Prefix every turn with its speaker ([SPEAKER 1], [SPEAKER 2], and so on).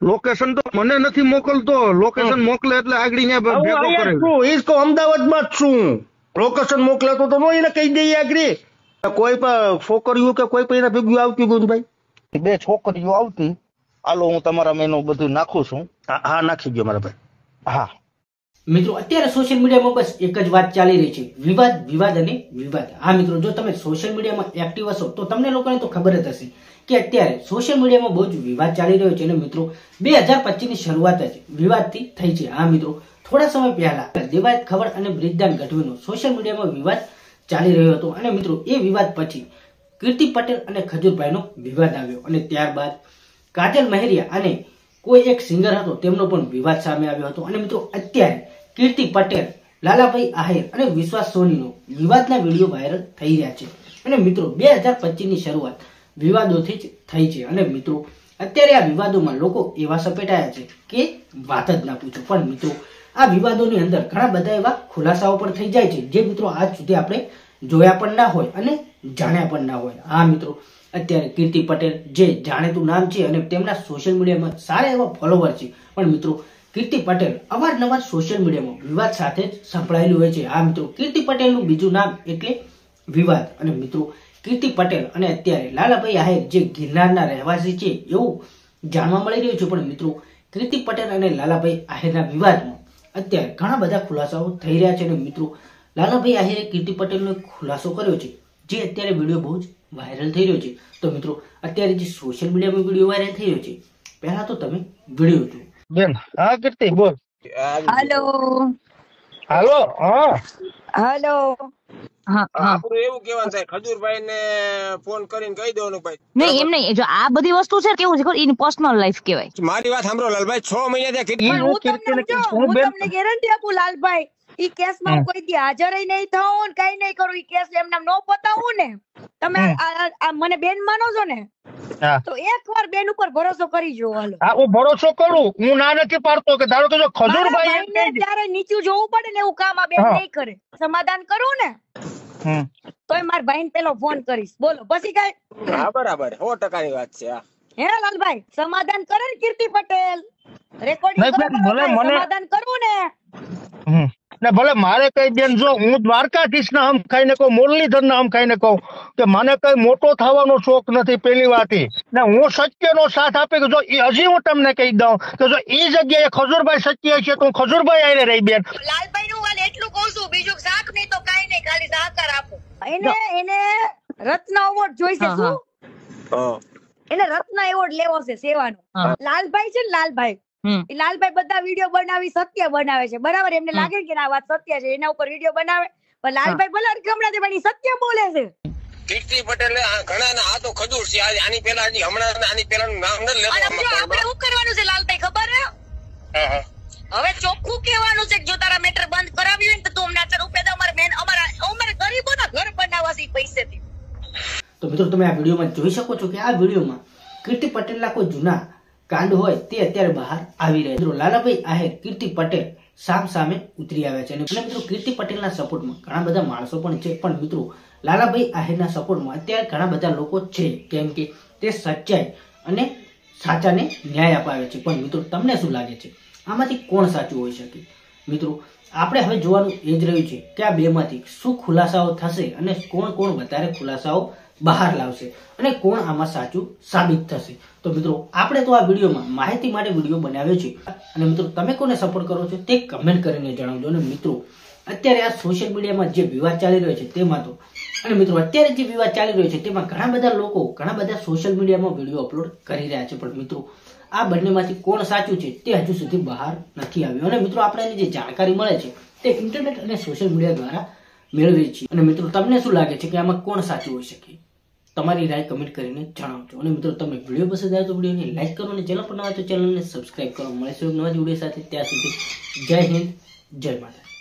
[SPEAKER 1] Location તો મને નથી મોકલતો, લોકેશન મોકલે એટલે આગળ ન્યા
[SPEAKER 2] હું
[SPEAKER 1] ભેગો
[SPEAKER 2] અહીંયા
[SPEAKER 1] કરે.
[SPEAKER 2] જ છું, ઈ જ કહું, અમદાવાદમાં જ છું. લોકેશન મોકલે તો નો એને કહી દઈએ આગળ. કોઈ પણ છોકરીઓ કે કોઈ પણ એના ભેગું આવતી ગુણભાઈ?
[SPEAKER 1] 2 છોકરીઓ આવતી. હાલો હું તમારા મેનું બધું નાખું છું.
[SPEAKER 2] હા નાખી ગયો મારા ભાઈ.
[SPEAKER 1] હા
[SPEAKER 3] મિત્રો અત્યારે સોશિયલ મીડિયામાં બસ એક જ વાત ચાલી રહી છે, વિવાદ વિવાદ અને વિવાદ. હા મિત્રો, જો તમે સોશિયલ મીડિયામાં એક્ટિવ હશો તો તમને લોકોને તો ખબર જ હશે કે અત્યારે સોશિયલ મીડિયામાં બહુ જ વિવાદ ચાલી રહ્યો છે. અને મિત્રો 2025 ની શરૂઆત જ વિવાદથી થઈ છે. હા મિત્રો, થોડા સમય પહેલા દેવાયત ખબર અને બ્રિજદાન ગઢવીનો સોશિયલ મીડિયામાં વિવાદ ચાલી રહ્યો હતો. અને મિત્રો એ વિવાદ પછી કીર્તિ પટેલ અને ખજૂરભાઈનો વિવાદ આવ્યો. અને ત્યારબાદ કાજલ મહેરિયા અને કોઈ એક સિંગર હતો તેમનો પણ વિવાદ સામે આવ્યો હતો. અને મિત્રો અત્યારે કીર્તિ પટેલ, લાલાભાઈ આહિર અને વિશ્વાસ સોનીનો વિવાદના વિડીયો વાયરલ થઈ રહ્યા છે. અને મિત્રો 2025 ની શરૂઆત વિવાદોથી જ થઈ છે. અને મિત્રો અત્યારે આ વિવાદોમાં લોકો એવા સપેટાયા છે કે વાત જ ના પૂછો. પણ મિત્રો આ વિવાદોની અંદર ઘણા બધા એવા ખુલાસાઓ પણ થઈ જાય છે જે મિત્રો આજ સુધી આપણે જોયા પણ ના હોય અને જાણ્યા પણ ના હોય. હા મિત્રો, અત્યારે કીર્તિ પટેલ જે જાણીતું નામ છે અને તેમના સોશિયલ મીડિયામાં સારા એવા ફોલોવર છે. પણ મિત્રો કીર્તિ પટેલ અવારનવાર સોશિયલ મીડિયામાં વિવાદ સાથે જ સંકળાયેલું હોય છે. આ મિત્રો કીર્તિ પટેલનું બીજું નામ એટલે વિવાદ. અને મિત્રો કીર્તિ પટેલ અને અત્યારે લાલાભાઈ આહિર જે ગિરનારના રહેવાસી છે એવું જાણવા મળી રહ્યું છે. પણ મિત્રો કીર્તિ પટેલ અને લાલાભાઈ આહિરના વિવાદમાં અત્યારે ઘણા બધા ખુલાસાઓ થઈ રહ્યા છે. અને મિત્રો લાલાભાઈ આહિરે કીર્તિ પટેલનો ખુલાસો કર્યો છે જે અત્યારે વિડીયો બહુ જ વાયરલ થઈ રહ્યો છે. તો મિત્રો અત્યારે જે સોશિયલ મીડિયામાં વિડીયો વાયરલ થઈ રહ્યો છે, પહેલા તો તમે વિડીયો જુઓ.
[SPEAKER 1] બેન હા કીર્તિ બોલ.
[SPEAKER 4] હાલો
[SPEAKER 1] હાલો. હા
[SPEAKER 4] હાલો.
[SPEAKER 5] આપણું એવું કેવાનું થાય, ખજૂરભાઈ ને ફોન કરીને કહી દેવાનું ભાઈ.
[SPEAKER 4] નહીં એમ નહીં, જો આ બધી વસ્તુ છે કેવું છે એની પર્સનલ લાઈફ કહેવાય.
[SPEAKER 5] મારી વાત સાંભળો લાલભાઈ, 6 મહિના
[SPEAKER 4] પણ હું તમને ગેરંટી આપું લાલભાઈ, ઈ કેસમાં હું કોઈ દી હાજર નહીં થાઉં ને કઈ નહીં કરું. ઈ કેસ એમના નો પતાવું ને, તમે આ મને બેન માનો છો ને, તો એકવાર બેન ઉપર ભરોસો કરી જો. હાલો
[SPEAKER 1] હા હું ભરોસો કરું, હું ના નથી પાડતો કે ધારો કે જો ખજૂરભાઈ
[SPEAKER 4] ત્યારે નીચું જોવું પડે ને એવું કામ આ બેન નહીં કરે. સમાધાન કરું ને તોય મારા ભાઈ ને પેલો ફોન કરીશ. બોલો પછી કઈ?
[SPEAKER 5] હા બરાબર, 100% ની વાત છે.
[SPEAKER 4] હે લાલભાઈ, સમાધાન કરે ને કીર્તિ પટેલ, રેકોર્ડિંગ સમાધાન કરવું
[SPEAKER 1] ને ભલે મારે કઈ બેન, જો હું દ્વારકાધીશ ના આમ ખાઈને કહું, મુરલીધર ના આમ ખાઈને કહું કે મને કઈ મોટો થવાનો શોખ નથી. પેલી વાત ને હું સત્યનો સાથ આપી કે જો હજી હું તમને કહી દઉં કે જો એ જગ્યાએ ખજૂરભાઈ સત્ય છે તો હું ખજૂરભાઈ આઈને રહી બેન.
[SPEAKER 4] લાલભાઈ નું વાલ એટલું કહું છું, બીજું શાક નહીં તો કઈ નહીં, ખાલી સહકાર આપો. એને રત્ન એવોર્ડ જોઈશે. શું એને રત્ન એવોર્ડ લેવો છે સેવાનો. લાલભાઈ છે ને લાલભાઈ, લાલભાઈ બધા વિડીયો બનાવી સત્ય બનાવે છે, બરાબર? એમને લાગે કે આ વાત સત્ય છે, એના ઉપર વિડીયો બનાવે. પણ લાલભાઈ ભલે હમણાં પણ સત્ય બોલે છે.
[SPEAKER 5] કીર્તિ પટેલ ઘણા ના આ તો ખજૂર છે. આની પેલા હમણાં આની પેલા નામ ન લેતો.
[SPEAKER 4] આપણે શું કરવાનું છે લાલભાઈ ખબર હે? હવે ચોખ્ખું કહેવાનું છે કે જો તારા મેટર બંધ કરાવી હોય ને તો તું અમને 4 રૂપિયા દે. અમારે ગરીબોના ઘર બનાવવા છે પૈસેથી.
[SPEAKER 3] તો મિત્રો તમે આ વિડીયોમાં જોઈ શકો છો કે આ વિડીયોમાં કીર્તિ પટેલના કોઈ જૂના કાંડ હોય તે અત્યારે બહાર આવી રહ્યા છે. મિત્રો લાલાભાઈ આહિર કીર્તિ પટેલ સામે ઉતરી આવ્યા છે. અને મિત્રો કીર્તિ પટેલના સપોર્ટમાં ઘણા બધા માણસો પણ છે. પણ મિત્રો લાલાભાઈ આહિરના સપોર્ટમાં અત્યારે ઘણા બધા લોકો છે, કેમ કે તે સચ્ચાઈ અને સાચાને ન્યાય અપાવે છે. પણ મિત્રો તમને શું લાગે છે આમાંથી કોણ સાચું હોઈ શકે? મિત્રો આપણે હવે જોવાનું એ જ રહ્યું છે કે આ બેમાંથી શું ખુલાસાઓ થશે અને કોણ કોણ વધારે ખુલાસાઓ બહાર લાવશે અને કોણ આમાં સાચું સાબિત થશે. તો મિત્રો આપણે તો આ વિડીયોમાં માહિતી માટે વિડીયો બનાવ્યો છે. અને મિત્રો તમે કોને સપોર્ટ કરો છો તે કમેન્ટ કરીને જણાવજો. અને મિત્રો અત્યારે આ સોશિયલ મીડિયામાં જે વિવાદ ચાલી રહ્યો છે તેમાં તો, અને મિત્રો અત્યારે જે વિવાદ ચાલી રહ્યો છે તેમાં ઘણા બધા લોકો ઘણા બધા સોશિયલ મીડિયામાં વિડીયો અપલોડ કરી રહ્યા છે. પણ મિત્રો આ બંનેમાંથી કોણ સાચું છે તે હજુ સુધી બહાર નથી આવ્યું. અને મિત્રો આપણે જે જાણકારી મળે છે તે ઇન્ટરનેટ અને સોશિયલ મીડિયા દ્વારા મેળવીએ છીએ. અને મિત્રો તમને શું લાગે છે કે આમાં કોણ સાચું હોઈ શકે? તમારી રાય કમેન્ટ કરીને જણાવજો. અને મિત્રો તમને વિડીયો પસંદ આવે તો વિડીયોને લાઈક કરો અને ચેનલ પર નવા તો ચેનલને સબસ્ક્રાઇબ કરો. મળીશું એક નવા વિડીયો સાથે. ત્યાં સુધી જય હિન્દ, જય માતા.